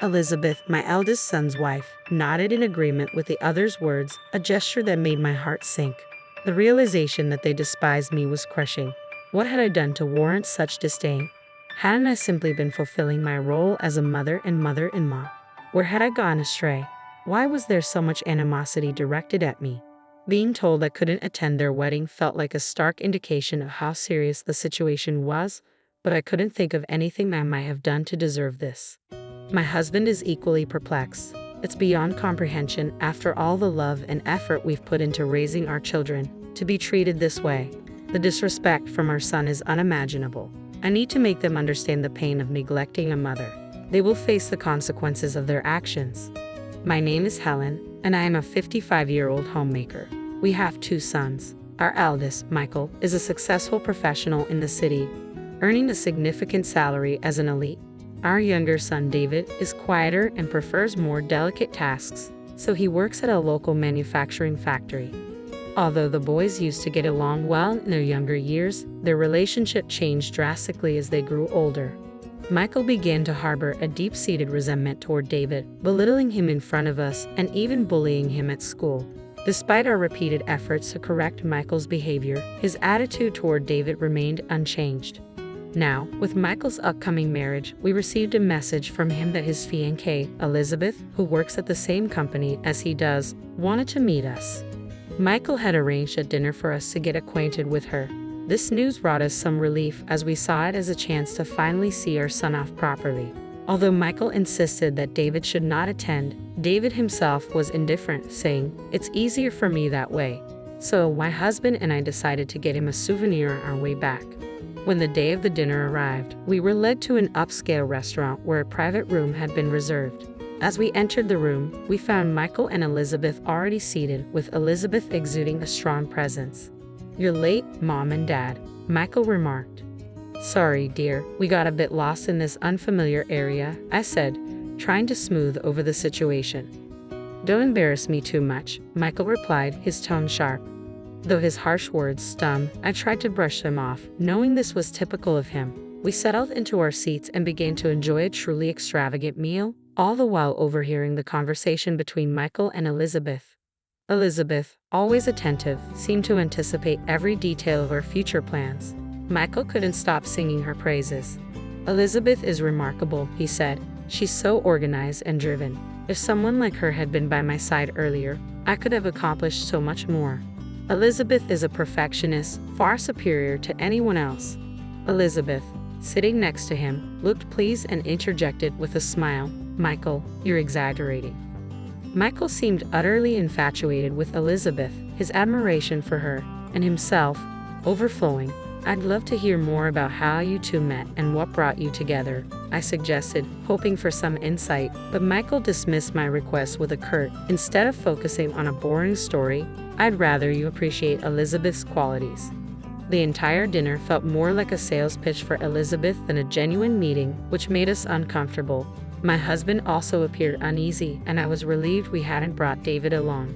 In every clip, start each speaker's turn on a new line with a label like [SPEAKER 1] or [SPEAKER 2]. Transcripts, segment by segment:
[SPEAKER 1] Elizabeth, my eldest son's wife, nodded in agreement with the other's words, a gesture that made my heart sink. The realization that they despised me was crushing. What had I done to warrant such disdain? Hadn't I simply been fulfilling my role as a mother and mother-in-law? Where had I gone astray? Why was there so much animosity directed at me? Being told I couldn't attend their wedding felt like a stark indication of how serious the situation was, but I couldn't think of anything I might have done to deserve this. My husband is equally perplexed. It's beyond comprehension, after all the love and effort we've put into raising our children, to be treated this way. The disrespect from our son is unimaginable. I need to make them understand the pain of neglecting a mother. They will face the consequences of their actions. My name is Helen, and I am a 55-year-old homemaker. We have 2 sons. Our eldest, Michael, is a successful professional in the city, earning a significant salary as an elite. Our younger son, David, is quieter and prefers more delicate tasks, so he works at a local manufacturing factory. Although the boys used to get along well in their younger years, their relationship changed drastically as they grew older. Michael began to harbor a deep-seated resentment toward David, belittling him in front of us and even bullying him at school. Despite our repeated efforts to correct Michael's behavior, his attitude toward David remained unchanged. Now, with Michael's upcoming marriage, we received a message from him that his fiancée, Elizabeth, who works at the same company as he does, wanted to meet us. Michael had arranged a dinner for us to get acquainted with her. This news brought us some relief as we saw it as a chance to finally see our son off properly. Although Michael insisted that David should not attend, David himself was indifferent, saying, "It's easier for me that way." So my husband and I decided to get him a souvenir on our way back. When the day of the dinner arrived, we were led to an upscale restaurant where a private room had been reserved. As we entered the room, we found Michael and Elizabeth already seated, with Elizabeth exuding a strong presence. "You're late, Mom and Dad," Michael remarked. "Sorry, dear, we got a bit lost in this unfamiliar area," I said, trying to smooth over the situation. "Don't embarrass me too much," Michael replied, his tone sharp. Though his harsh words stung, I tried to brush them off, knowing this was typical of him. We settled into our seats and began to enjoy a truly extravagant meal, all the while overhearing the conversation between Michael and Elizabeth. Elizabeth, always attentive, seemed to anticipate every detail of our future plans. Michael couldn't stop singing her praises. "Elizabeth is remarkable," he said. "She's so organized and driven. If someone like her had been by my side earlier, I could have accomplished so much more. Elizabeth is a perfectionist, far superior to anyone else." Elizabeth, sitting next to him, looked pleased and interjected with a smile, "Michael, you're exaggerating." Michael seemed utterly infatuated with Elizabeth, his admiration for her, and himself, overflowing. "I'd love to hear more about how you 2 met and what brought you together," I suggested, hoping for some insight, but Michael dismissed my request with a curt, "Instead of focusing on a boring story, I'd rather you appreciate Elizabeth's qualities." The entire dinner felt more like a sales pitch for Elizabeth than a genuine meeting, which made us uncomfortable. My husband also appeared uneasy, and I was relieved we hadn't brought David along.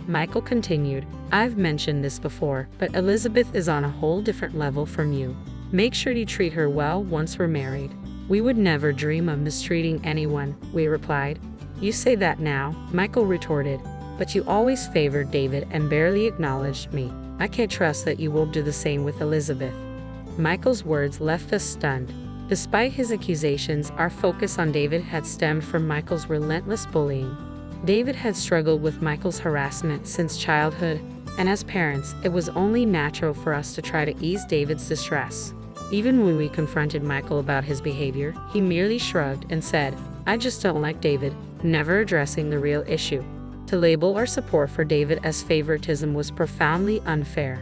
[SPEAKER 1] Michael continued, "I've mentioned this before, but Elizabeth is on a whole different level from you. Make sure you treat her well once we're married." "We would never dream of mistreating anyone," we replied. "You say that now," Michael retorted, "but you always favored David and barely acknowledged me. I can't trust that you will do the same with Elizabeth." Michael's words left us stunned. Despite his accusations, our focus on David had stemmed from Michael's relentless bullying. David had struggled with Michael's harassment since childhood, and as parents, it was only natural for us to try to ease David's distress. Even when we confronted Michael about his behavior, he merely shrugged and said, "I just don't like David," never addressing the real issue. To label our support for David as favoritism was profoundly unfair.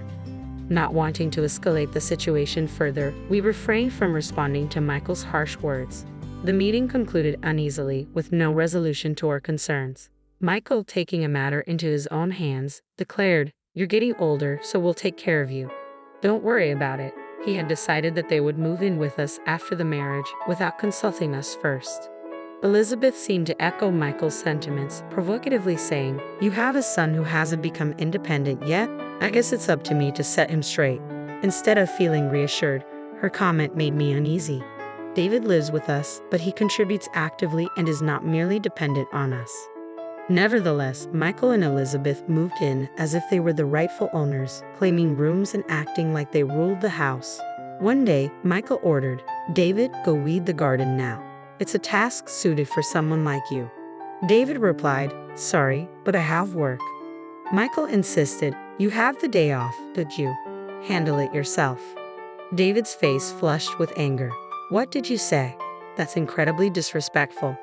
[SPEAKER 1] Not wanting to escalate the situation further, we refrained from responding to Michael's harsh words. The meeting concluded uneasily, with no resolution to our concerns. Michael, taking a matter into his own hands, declared, "You're getting older, so we'll take care of you. Don't worry about it." He had decided that they would move in with us after the marriage, without consulting us first. Elizabeth seemed to echo Michael's sentiments, provocatively saying, "You have a son who hasn't become independent yet? I guess it's up to me to set him straight." Instead of feeling reassured, her comment made me uneasy. David lives with us, but he contributes actively and is not merely dependent on us. Nevertheless, Michael and Elizabeth moved in as if they were the rightful owners, claiming rooms and acting like they ruled the house. One day, Michael ordered, "David, go weed the garden now. It's a task suited for someone like you." David replied, "Sorry, but I have work." Michael insisted, "You have the day off, don't you? Handle it yourself." David's face flushed with anger. "What did you say? That's incredibly disrespectful."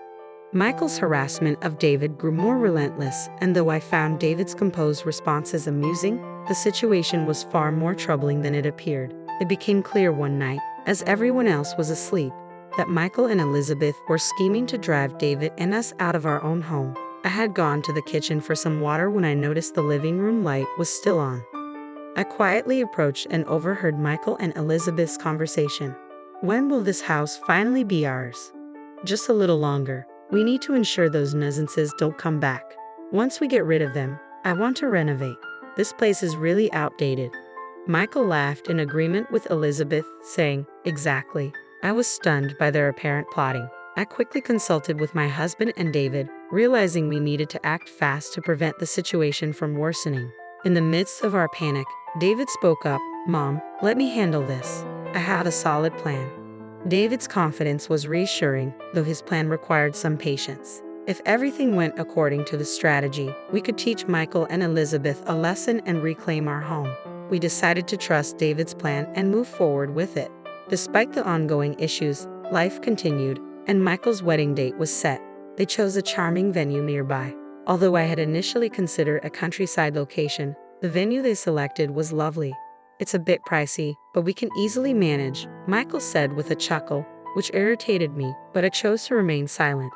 [SPEAKER 1] Michael's harassment of David grew more relentless, and though I found David's composed responses amusing, the situation was far more troubling than it appeared. It became clear one night, as everyone else was asleep, that Michael and Elizabeth were scheming to drive David and us out of our own home. I had gone to the kitchen for some water when I noticed the living room light was still on. I quietly approached and overheard Michael and Elizabeth's conversation. "When will this house finally be ours?" "Just a little longer. We need to ensure those nuisances don't come back. Once we get rid of them, I want to renovate. This place is really outdated." Michael laughed in agreement with Elizabeth, saying, "Exactly." I was stunned by their apparent plotting. I quickly consulted with my husband and David, realizing we needed to act fast to prevent the situation from worsening. In the midst of our panic, David spoke up, "Mom, let me handle this. I have a solid plan." David's confidence was reassuring, though his plan required some patience. If everything went according to the strategy, we could teach Michael and Elizabeth a lesson and reclaim our home. We decided to trust David's plan and move forward with it. Despite the ongoing issues, life continued, and Michael's wedding date was set. They chose a charming venue nearby. Although I had initially considered a countryside location, the venue they selected was lovely. "It's a bit pricey, but we can easily manage," Michael said with a chuckle, which irritated me, but I chose to remain silent.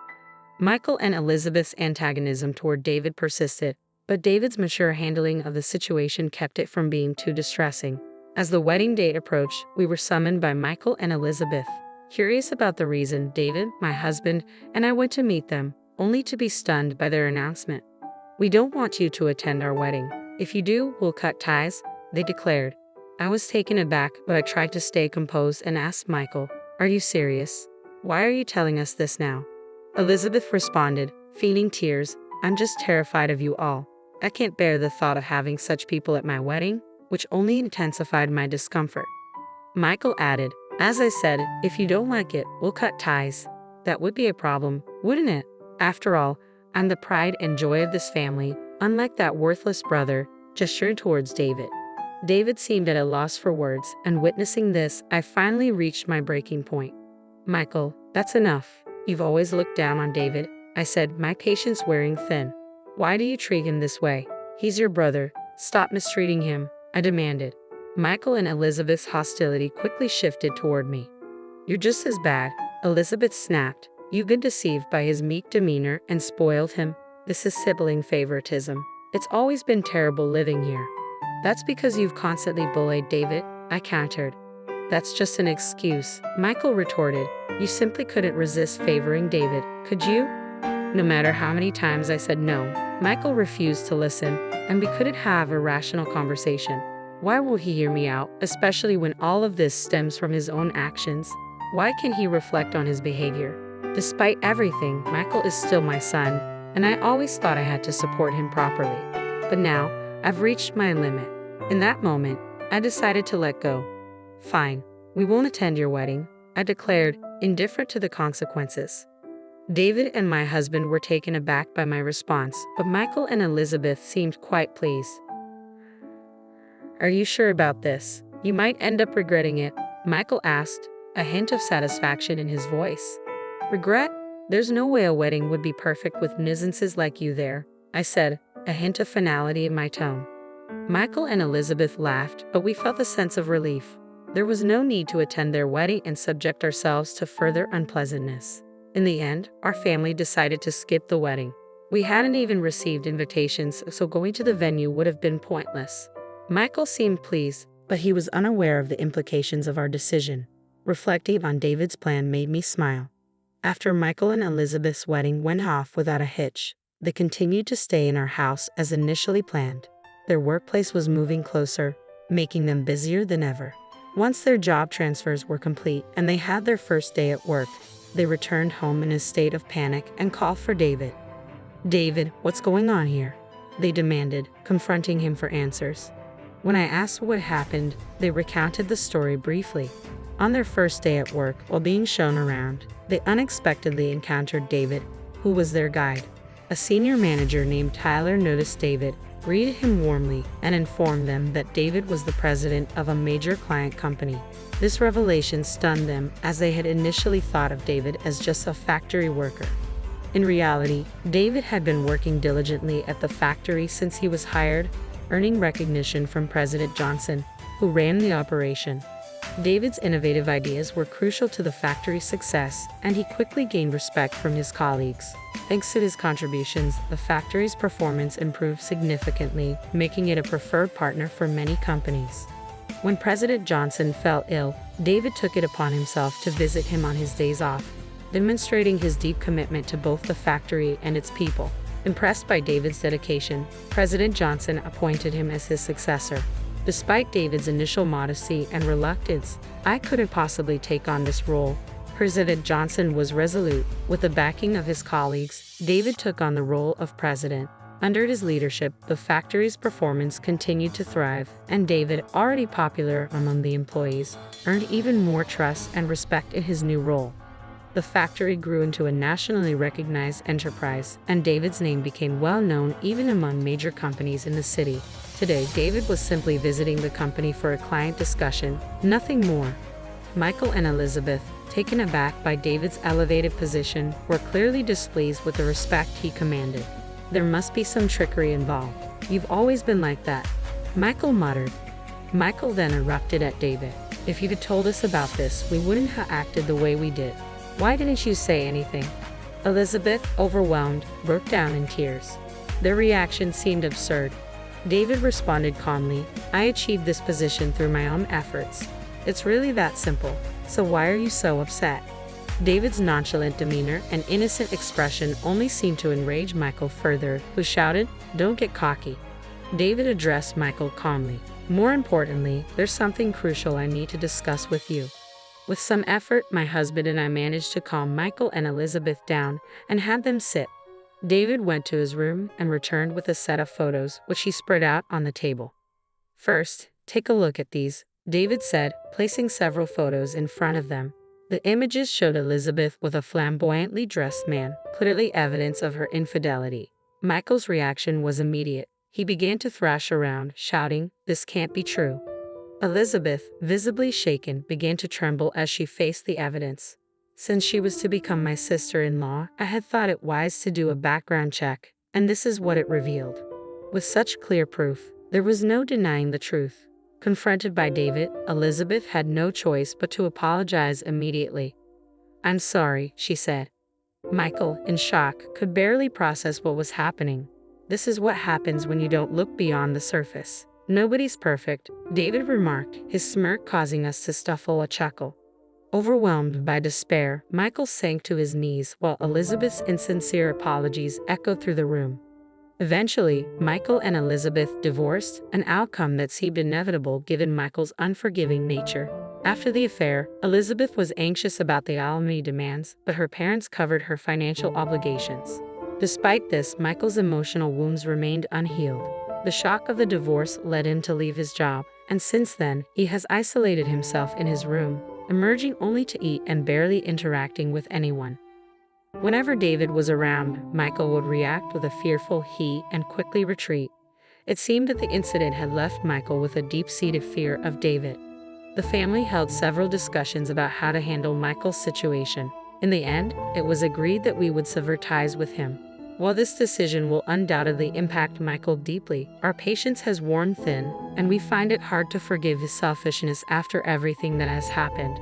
[SPEAKER 1] Michael and Elizabeth's antagonism toward David persisted, but David's mature handling of the situation kept it from being too distressing. As the wedding date approached, we were summoned by Michael and Elizabeth. Curious about the reason, David, my husband, and I went to meet them, only to be stunned by their announcement. "We don't want you to attend our wedding. If you do, we'll cut ties," they declared. I was taken aback, but I tried to stay composed and asked Michael, "Are you serious? Why are you telling us this now?" Elizabeth responded, feeling tears, "I'm just terrified of you all. I can't bear the thought of having such people at my wedding," which only intensified my discomfort. Michael added, "As I said, if you don't like it, we'll cut ties." That would be a problem, wouldn't it? After all, I'm the pride and joy of this family, unlike that worthless brother, gesturing towards David. David seemed at a loss for words, and witnessing this, I finally reached my breaking point. "Michael, that's enough. You've always looked down on David," I said, my patience wearing thin. "Why do you treat him this way? He's your brother. Stop mistreating him," I demanded. Michael and Elizabeth's hostility quickly shifted toward me. "You're just as bad," Elizabeth snapped. "You've been deceived by his meek demeanor and spoiled him. This is sibling favoritism. It's always been terrible living here." "That's because you've constantly bullied David," I countered. "That's just an excuse," Michael retorted. "You simply couldn't resist favoring David, could you?" No matter how many times I said no, Michael refused to listen, and we couldn't have a rational conversation. Why won't he hear me out, especially when all of this stems from his own actions? Why can't he reflect on his behavior? Despite everything, Michael is still my son, and I always thought I had to support him properly. But now, I've reached my limit. In that moment, I decided to let go. "Fine, we won't attend your wedding," I declared, indifferent to the consequences. David and my husband were taken aback by my response, but Michael and Elizabeth seemed quite pleased. "Are you sure about this? You might end up regretting it," Michael asked, a hint of satisfaction in his voice. "Regret? There's no way a wedding would be perfect with nuisances like you there," I said, a hint of finality in my tone. Michael and Elizabeth laughed, but we felt a sense of relief. There was no need to attend their wedding and subject ourselves to further unpleasantness. In the end, our family decided to skip the wedding. We hadn't even received invitations, so going to the venue would have been pointless. Michael seemed pleased, but he was unaware of the implications of our decision. Reflecting on David's plan made me smile. After Michael and Elizabeth's wedding went off without a hitch, they continued to stay in our house as initially planned. Their workplace was moving closer, making them busier than ever. Once their job transfers were complete and they had their first day at work, they returned home in a state of panic and called for David. "David, what's going on here?" they demanded, confronting him for answers. When I asked what happened, they recounted the story briefly. On their first day at work, while being shown around, they unexpectedly encountered David, who was their guide. A senior manager named Tyler noticed David, greeted him warmly, and informed them that David was the president of a major client company. This revelation stunned them, as they had initially thought of David as just a factory worker. In reality, David had been working diligently at the factory since he was hired, earning recognition from President Johnson, who ran the operation. David's innovative ideas were crucial to the factory's success, and he quickly gained respect from his colleagues. Thanks to his contributions, the factory's performance improved significantly, making it a preferred partner for many companies. When President Johnson fell ill, David took it upon himself to visit him on his days off, demonstrating his deep commitment to both the factory and its people. Impressed by David's dedication, President Johnson appointed him as his successor. Despite David's initial modesty and reluctance, "I couldn't possibly take on this role," President Johnson was resolute. With the backing of his colleagues, David took on the role of president. Under his leadership, the factory's performance continued to thrive, and David, already popular among the employees, earned even more trust and respect in his new role. The factory grew into a nationally recognized enterprise, and David's name became well known even among major companies in the city. Today, David was simply visiting the company for a client discussion, nothing more. Michael and Elizabeth, taken aback by David's elevated position, were clearly displeased with the respect he commanded. "There must be some trickery involved. You've always been like that," Michael muttered. Michael then erupted at David. "If you'd told us about this, we wouldn't have acted the way we did. Why didn't you say anything?" Elizabeth, overwhelmed, broke down in tears. Their reaction seemed absurd. David responded calmly, "I achieved this position through my own efforts. It's really that simple. So why are you so upset?" David's nonchalant demeanor and innocent expression only seemed to enrage Michael further, who shouted, "Don't get cocky." David addressed Michael calmly. "More importantly, there's something crucial I need to discuss with you." With some effort, my husband and I managed to calm Michael and Elizabeth down and had them sit. David went to his room and returned with a set of photos, which he spread out on the table. "First, take a look at these," David said, placing several photos in front of them. The images showed Elizabeth with a flamboyantly dressed man, clearly evidence of her infidelity. Michael's reaction was immediate. He began to thrash around, shouting, "This can't be true." Elizabeth, visibly shaken, began to tremble as she faced the evidence. "Since she was to become my sister-in-law, I had thought it wise to do a background check, and this is what it revealed." With such clear proof, there was no denying the truth. Confronted by David, Elizabeth had no choice but to apologize immediately. "I'm sorry," she said. Michael, in shock, could barely process what was happening. "This is what happens when you don't look beyond the surface. Nobody's perfect," David remarked, his smirk causing us to stifle a chuckle. Overwhelmed by despair, Michael sank to his knees while Elizabeth's insincere apologies echoed through the room. Eventually, Michael and Elizabeth divorced, an outcome that seemed inevitable given Michael's unforgiving nature. After the affair, Elizabeth was anxious about the alimony demands, but her parents covered her financial obligations. Despite this, Michael's emotional wounds remained unhealed. The shock of the divorce led him to leave his job, and since then, he has isolated himself in his room, emerging only to eat and barely interacting with anyone. Whenever David was around, Michael would react with a fearful "he" and quickly retreat. It seemed that the incident had left Michael with a deep-seated fear of David. The family held several discussions about how to handle Michael's situation. In the end, it was agreed that we would sever ties with him. While this decision will undoubtedly impact Michael deeply, our patience has worn thin, and we find it hard to forgive his selfishness after everything that has happened.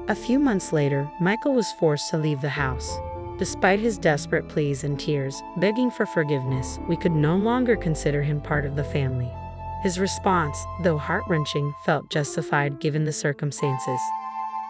[SPEAKER 1] A few months later, Michael was forced to leave the house. Despite his desperate pleas and tears, begging for forgiveness, we could no longer consider him part of the family. His response, though heart-wrenching, felt justified given the circumstances.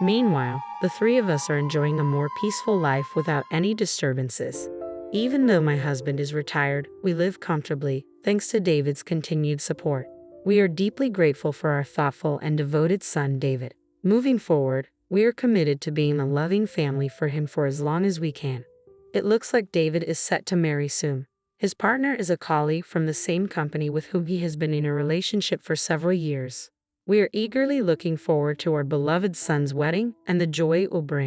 [SPEAKER 1] Meanwhile, the three of us are enjoying a more peaceful life without any disturbances. Even though my husband is retired, we live comfortably, thanks to David's continued support. We are deeply grateful for our thoughtful and devoted son, David. Moving forward, we are committed to being a loving family for him for as long as we can. It looks like David is set to marry soon. His partner is a colleague from the same company with whom he has been in a relationship for several years. We are eagerly looking forward to our beloved son's wedding and the joy it will bring.